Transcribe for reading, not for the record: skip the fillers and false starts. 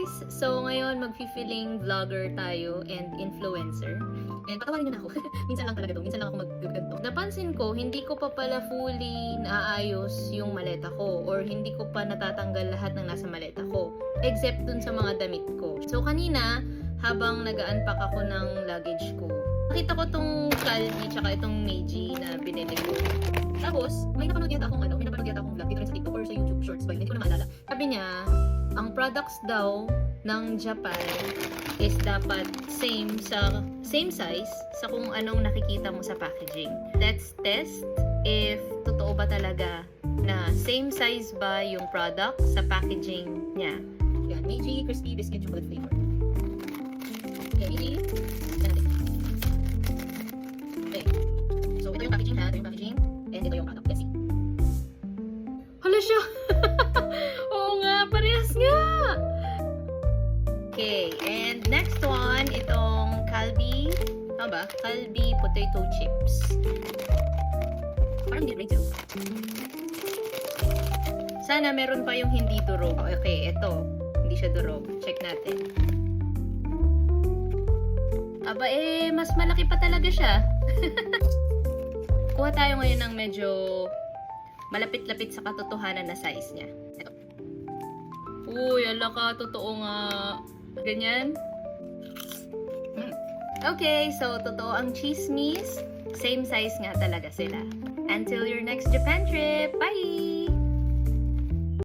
guys! So ngayon magfi-feeling vlogger tayo and influencer. And patawarin nyo na ako. Minsan lang talaga to. Minsan lang ako magganto. Napansin ko, hindi ko pa pala fully naayos yung maleta ko or hindi ko pa natatanggal lahat ng nasa maleta ko. Except dun sa mga damit ko. So kanina, habang nag-unpack ako ng luggage ko, nakita ko tong Calbee tsaka itong Meiji na binili ko. Tapos, may napanood yata akong vlog dito rin sa TikTok or sa YouTube Shorts ba, hindi ko na maalala. Sabi niya, ang products daw ng Japan is dapat same size sa kung anong nakikita mo sa packaging. Let's test if totoo ba talaga na same size ba yung product sa packaging niya. Yan, Meiji Crispy Biscuit Chocolate Flavor. Okay, Meiji. Okay. So, ito yung packaging ha. Ito yung packaging. And ito yung product. Let's see. Hala siya! Oo nga, parehas nga! Okay, and next one, itong Calbee. Tama ba? Calbee Potato Chips. Parang hindi ready to. Sana meron pa yung hindi durog. Okay, ito. Hindi siya durog. Check natin. Aba mas malaki pa talaga siya. Kuha tayo ngayon ng medyo malapit-lapit sa katotohanan na size niya. Ito. Uy, ala ka, totoo nga. Ganyan. Okay, so totoo ang chismis. Same size nga talaga sila. Until your next Japan trip. Bye!